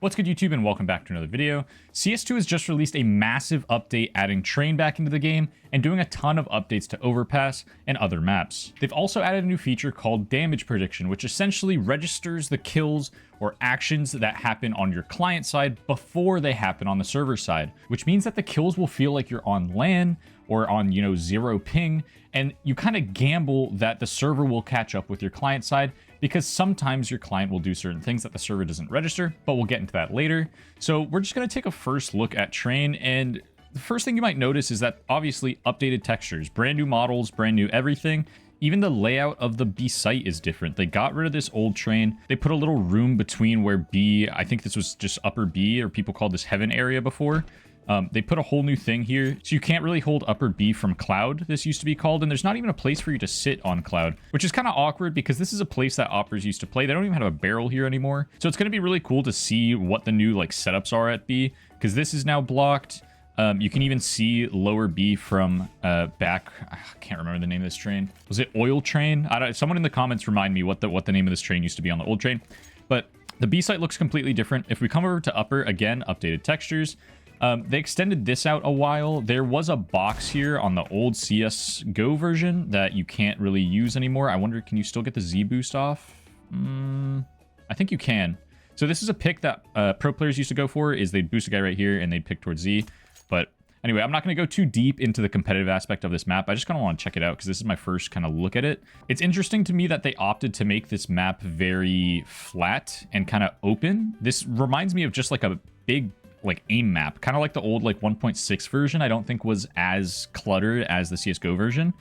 What's good, YouTube, and welcome back to another video. CS2 has just released a massive update adding train back into the game and doing a ton of updates to Overpass and other maps. They've also added a new feature called damage prediction, which essentially registers the kills or actions that happen on your client side before they happen on the server side, which means that the kills will feel like you're on LAN or on, zero ping, and you kind of gamble that the server will catch up with your client side, because sometimes your client will do certain things that the server doesn't register, but we'll get into that later. So we're just going to take a first look at train, and the first thing you might notice is that obviously updated textures, brand new models, brand new everything. Even the layout of the B site is different. They got rid of this old train. They put a little room between where B, I think this was just upper B, or people called this heaven area before. They put a whole new thing here, so you can't really hold upper B from cloud, this used to be called, and there's not even a place for you to sit on cloud, which is kind of awkward because this is a place that operators used to play. They don't even have a barrel here anymore, so it's going to be really cool to see what the new setups are at B, because this is now blocked. You can even see lower B from back. I can't remember the name of this train. Was it oil train? Someone in the comments remind me what the name of this train used to be on the old train. But the B site looks completely different. If we come over to upper, again, updated textures. They extended this out a while. There was a box here on the old CSGO version that you can't really use anymore. I wonder, can you still get the Z boost off? I think you can. So this is a pick that pro players used to go for, is they'd boost a guy right here and they'd pick towards Z. But anyway, I'm not going to go too deep into the competitive aspect of this map. I just kind of want to check it out because this is my first kind of look at it. It's interesting to me that they opted to make this map very flat and kind of open. This reminds me of just like a big aim map, kind of like the old 1.6 version. I don't think was as cluttered as the CSGO version.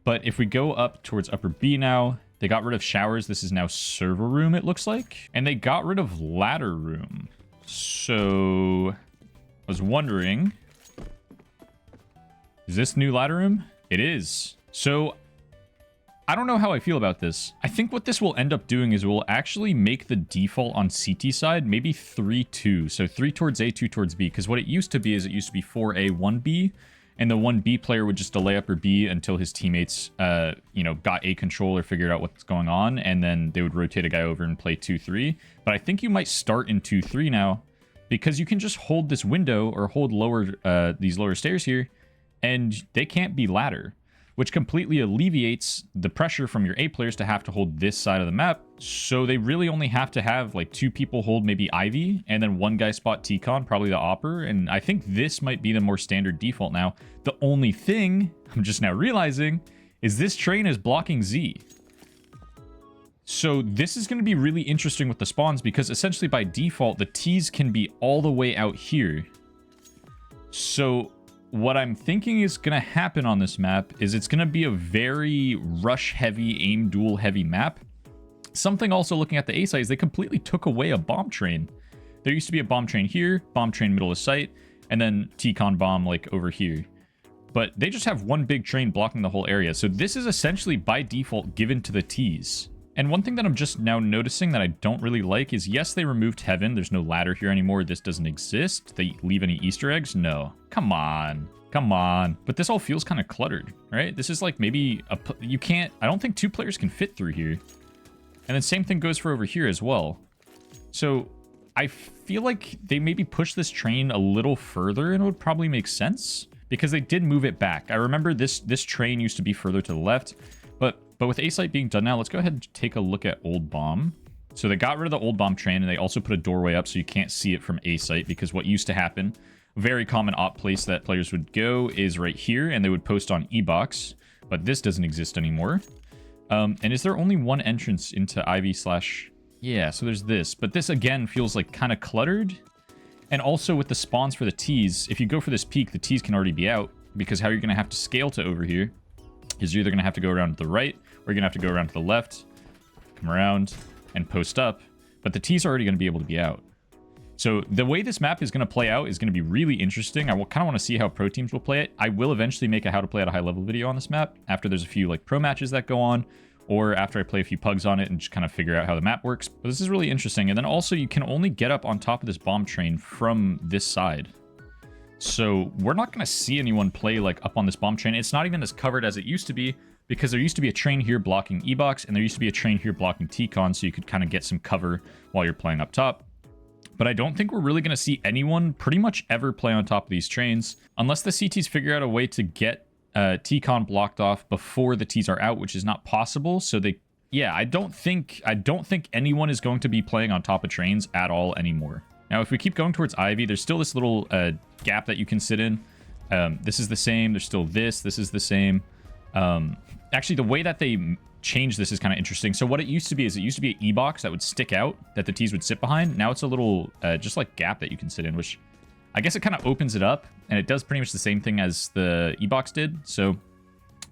But if we go up towards upper B now, they got rid of showers. This is now server room, it looks like. And they got rid of ladder room. So I was wondering, is this new ladder room? It is. So I don't know how I feel about this. I think what this will end up doing is we'll actually make the default on CT side maybe 3-2. So 3 towards A, 2 towards B. Because what it used to be is it used to be 4A, 1B. And the 1B player would just delay upper B until his teammates, got A control or figured out what's going on. And then they would rotate a guy over and play 2-3. But I think you might start in 2-3 now, because you can just hold this window or hold these lower stairs here, and they can't be ladder, which completely alleviates the pressure from your A players to have to hold this side of the map. So they really only have to have 2 people hold maybe Ivy, and then 1 guy spot T-Con, probably the Opper. And I think this might be the more standard default now. The only thing I'm just now realizing is this train is blocking Z. So this is going to be really interesting with the spawns, because essentially by default, the T's can be all the way out here. So what I'm thinking is going to happen on this map is it's going to be a very rush heavy, aim duel heavy map. Something also looking at the A site is they completely took away a bomb train. There used to be a bomb train here, bomb train middle of site, and then T-Con bomb over here. But they just have one big train blocking the whole area. So this is essentially by default given to the T's. And one thing that I'm just now noticing that I don't really like is, yes, they removed heaven. There's no ladder here anymore. This doesn't exist. They leave any Easter eggs? No. Come on. Come on. But this all feels kind of cluttered, right? This is maybe you can't, I don't think 2 players can fit through here. And then same thing goes for over here as well. So I feel like they maybe push this train a little further, and it would probably make sense because they did move it back. I remember this train used to be further to the left, but with A site being done now, let's go ahead and take a look at old bomb. So they got rid of the old bomb train, and they also put a doorway up so you can't see it from A site, because what used to happen, a very common op place that players would go is right here, and they would post on E-box, but this doesn't exist anymore. And is there only one entrance into Ivy / yeah, so there's this, but this again feels kind of cluttered. And also with the spawns for the T's, if you go for this peak, the T's can already be out, because how you're going to have to scale to over here is you're either going to have to go around to the right, or you're going to have to go around to the left, come around, and post up. But the T's are already going to be able to be out. So the way this map is going to play out is going to be really interesting. I kind of want to see how pro teams will play it. I will eventually make a how to play at a high level video on this map after there's a few pro matches that go on, or after I play a few pugs on it and just kind of figure out how the map works. But this is really interesting. And then also you can only get up on top of this bomb train from this side. So we're not going to see anyone play up on this bomb train. It's not even as covered as it used to be, because there used to be a train here blocking E-box, and there used to be a train here blocking T-Con, so you could kind of get some cover while you're playing up top. But I don't think we're really going to see anyone pretty much ever play on top of these trains unless the CTs figure out a way to get T-Con blocked off before the Ts are out, which is not possible. So I don't think anyone is going to be playing on top of trains at all anymore. Now, if we keep going towards Ivy, there's still this little gap that you can sit in. This is the same. There's still this. This is the same. Actually, the way that they change this is kind of interesting. So what it used to be is it used to be an E-box that would stick out that the Ts would sit behind. Now it's a little just like gap that you can sit in, which I guess it kind of opens it up, and it does pretty much the same thing as the E-box did. So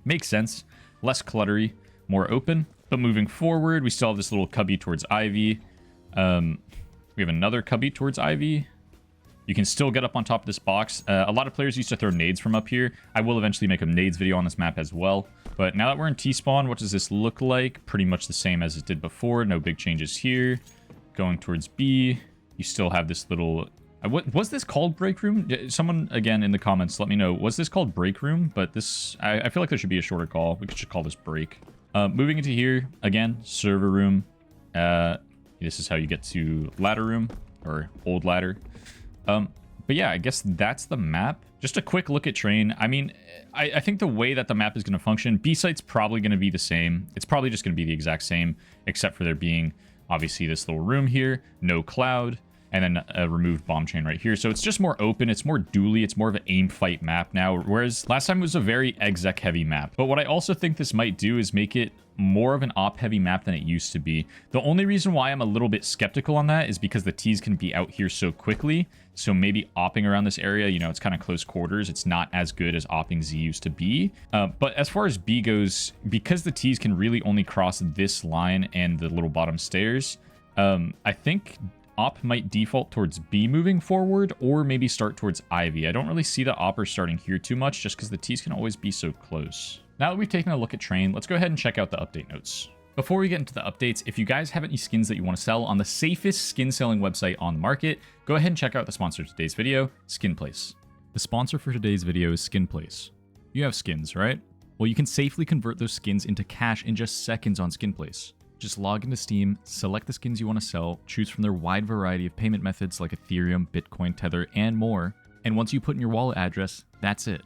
makes sense. Less cluttery, more open. But moving forward, we still have this little cubby towards Ivy. We have another cubby towards Ivy. You can still get up on top of this box. A lot of players used to throw nades from up here. I will eventually make a nades video on this map as well. But now that we're in T-spawn, what does this look like? Pretty much the same as it did before. No big changes here. Going towards B, you still have this little... What was this called break room? Someone, again, in the comments, let me know. Was this called break room? But this... I feel like there should be a shorter call. We could just call this break. Moving into here, again, server room. This is how you get to ladder room, or old ladder. But yeah, I guess that's the map. Just a quick look at train. I mean, I think the way that the map is going to function, B site's probably going to be the same. It's probably just going to be the exact same, except for there being, obviously, this little room here, no cloud, and then a removed bomb chain right here. So it's just more open. It's more dually. It's more of an aim fight map now, whereas last time it was a very exec heavy map. But what I also think this might do is make it more of an op heavy map than it used to be. The only reason why I'm a little bit skeptical on that is because the Ts can be out here so quickly. So maybe opping around this area, you know, it's kind of close quarters. It's not as good as opping Z used to be. But as far as B goes, because the Ts can really only cross this line and the little bottom stairs, I think op might default towards B moving forward, or maybe start towards Ivy. I don't really see the opper starting here too much, just because the Ts can always be so close. Now that we've taken a look at train, let's go ahead and check out the update notes. Before we get into the updates, if you guys have any skins that you want to sell on the safest skin selling website on the market, go ahead and check out the sponsor of today's video, SkinPlace. The sponsor for today's video is SkinPlace. You have skins, right? Well, you can safely convert those skins into cash in just seconds on SkinPlace. Just log into Steam, select the skins you want to sell, choose from their wide variety of payment methods like Ethereum, Bitcoin, Tether, and more, and once you put in your wallet address, that's it.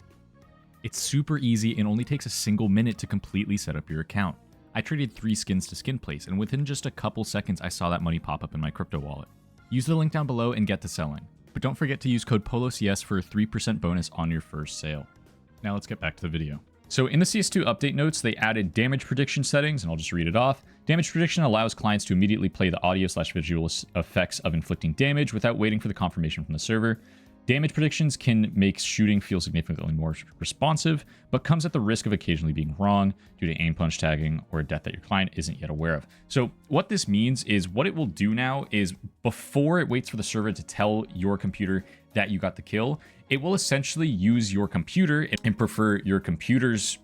It's super easy and only takes a single minute to completely set up your account. I traded 3 skins to SkinPlace, and within just a couple seconds I saw that money pop up in my crypto wallet. Use the link down below and get to selling. But don't forget to use code POLOCS for a 3% bonus on your first sale. Now let's get back to the video. So in the CS2 update notes, they added damage prediction settings, and I'll just read it off. Damage prediction allows clients to immediately play the audio/visual effects of inflicting damage without waiting for the confirmation from the server. Damage predictions can make shooting feel significantly more responsive, but comes at the risk of occasionally being wrong due to aim punch tagging or a death that your client isn't yet aware of. So what this means is what it will do now is before it waits for the server to tell your computer that you got the kill, it will essentially use your computer and prefer your computer's,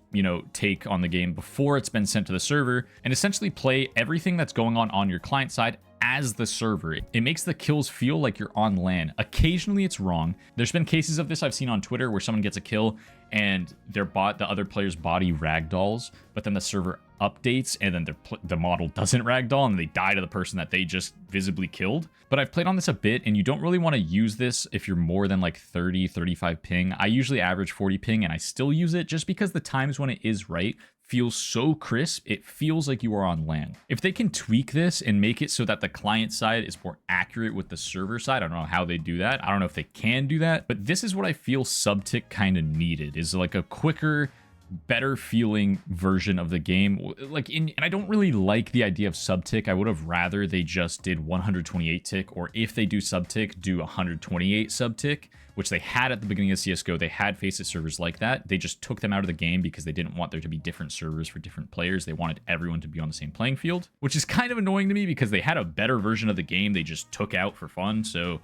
take on the game before it's been sent to the server, and essentially play everything that's going on your client side as the server. It makes the kills feel like you're on LAN. Occasionally it's wrong. There's been cases of this I've seen on Twitter where someone gets a kill and the other player's body ragdolls, but then the server updates and then the model doesn't ragdoll and they die to the person that they just visibly killed. But I've played on this a bit, and you don't really want to use this if you're more than like 30, 35 ping. I usually average 40 ping, and I still use it just because the times when it is right feels so crisp, it feels like you are on LAN. If they can tweak this and make it so that the client side is more accurate with the server side, I don't know how they do that. I don't know if they can do that, but this is what I feel Subtick kind of needed, is like a quicker, better feeling version of the game. And I don't really like the idea of Subtick. I would have rather they just did 128 tick, or if they do Subtick, do 128 Subtick, which they had at the beginning of CSGO. They had Faceit servers like that. They just took them out of the game because they didn't want there to be different servers for different players. They wanted everyone to be on the same playing field, which is kind of annoying to me because they had a better version of the game they just took out for fun. So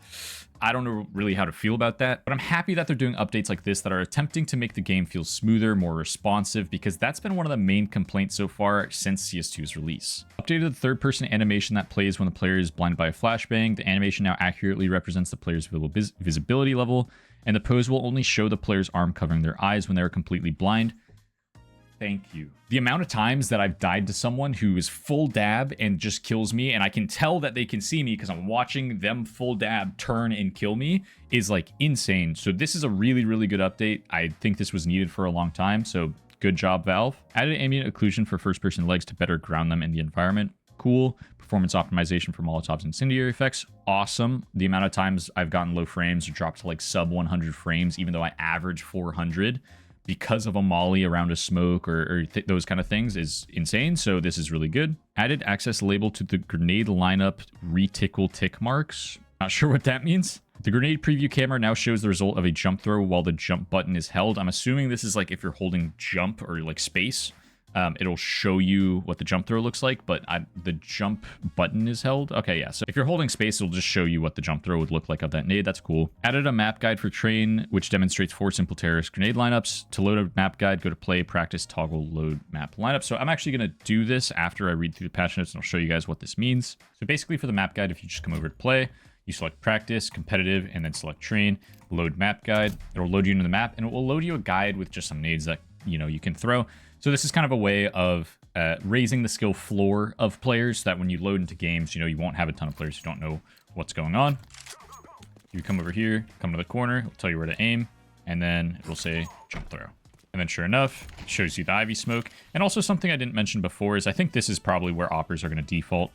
I don't know really how to feel about that, but I'm happy that they're doing updates like this that are attempting to make the game feel smoother, more responsive, because that's been one of the main complaints so far since CS2's release. Updated the third-person animation that plays when the player is blinded by a flashbang. The animation now accurately represents the player's visibility level, and the pose will only show the player's arm covering their eyes when they are completely blind. Thank you. The amount of times that I've died to someone who is full dab and just kills me, and I can tell that they can see me because I'm watching them full dab turn and kill me, is like insane. So this is a really, really good update. I think this was needed for a long time, so good job, Valve. Added ambient occlusion for first-person legs to better ground them in the environment. Cool. Performance optimization for Molotov's incendiary effects. Awesome. The amount of times I've gotten low frames or dropped to like sub 100 frames, even though I average 400, because of a molly around a smoke or those kind of things is insane. So this is really good. Added access label to the grenade lineup retickle tick marks. Not sure what that means. The grenade preview camera now shows the result of a jump throw while the jump button is held. I'm assuming this is like if you're holding jump or like space, it'll show you what the jump throw looks like, but the jump button is held. Okay, yeah. So if you're holding space, it'll just show you what the jump throw would look like of that nade. That's cool. Added a map guide for train, which demonstrates 4 simple terrorist grenade lineups. To load a map guide, go to play, practice, toggle, load map lineup. So I'm actually going to do this after I read through the patch notes, and I'll show you guys what this means. So basically for the map guide, if you just come over to play, you select practice, competitive, and then select train, load map guide. It'll load you into the map, and it will load you a guide with just some nades that, you know, you can throw. So this is kind of a way of raising the skill floor of players so that when you load into games, you know, you won't have a ton of players who don't know what's going on. You come over here, come to the corner, it'll tell you where to aim, and then it will say jump throw. And then sure enough, it shows you the ivy smoke. And also something I didn't mention before is I think this is probably where oppers are going to default.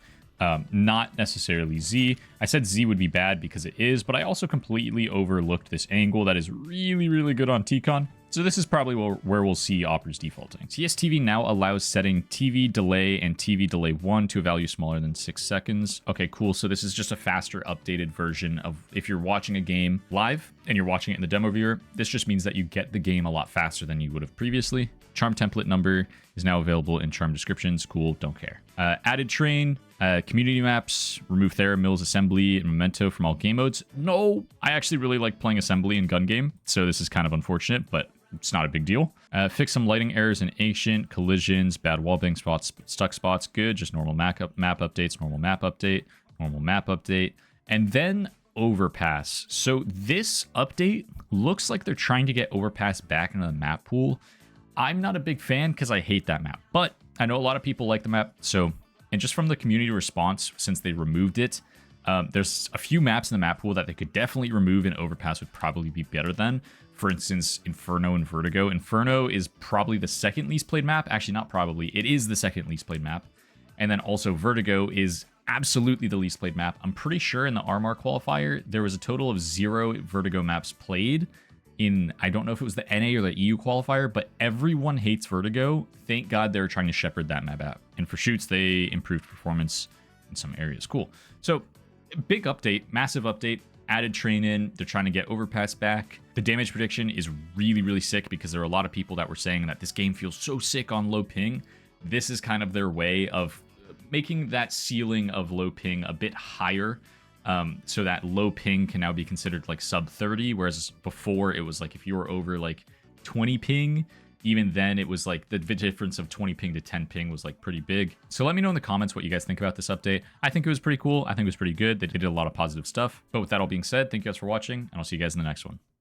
Not necessarily Z. I said Z would be bad because it is, but I also completely overlooked this angle that is really, really good on T-Con. So this is probably where we'll see oppers defaulting. TSTV now allows setting TV delay and TV delay 1 to a value smaller than 6 seconds. Okay, cool. So this is just a faster updated version of if you're watching a game live and you're watching it in the demo viewer, this just means that you get the game a lot faster than you would have previously. Charm template number is now available in charm descriptions. Cool, don't care. Added train, community maps, remove Thera, Mills, Assembly, and Memento from all game modes. No, I actually really like playing Assembly in gun game, so this is kind of unfortunate, but it's not a big deal. Fix some lighting errors in Ancient, collisions, bad wallbang spots, stuck spots, good. Just normal map updates, normal map update, normal map update, and then Overpass. So this update looks like they're trying to get Overpass back into the map pool. I'm not a big fan because I hate that map, but I know a lot of people like the map. So, and just from the community response since they removed it, there's a few maps in the map pool that they could definitely remove, and Overpass would probably be better than. For instance, Inferno and Vertigo. Inferno is probably the second least played map. Actually, not probably. It is the second least played map. And then also Vertigo is absolutely the least played map. I'm pretty sure in the RMR qualifier, there was a total of 0 Vertigo maps played in, I don't know if it was the NA or the EU qualifier, but everyone hates Vertigo. Thank God they're trying to shepherd that map out. And for shoots, they improved performance in some areas. Cool. So big update, massive update. Added train in. They're trying to get Overpass back. The damage prediction is really, really sick because there are a lot of people that were saying that this game feels so sick on low ping. This is kind of their way of making that ceiling of low ping a bit higher, so that low ping can now be considered like sub 30, whereas before it was like if you were over like 20 ping, even then it was like the difference of 20 ping to 10 ping was like pretty big. So let me know in the comments what you guys think about this update. I think it was pretty cool. I think it was pretty good. They did a lot of positive stuff. But with that all being said, thank you guys for watching, and I'll see you guys in the next one.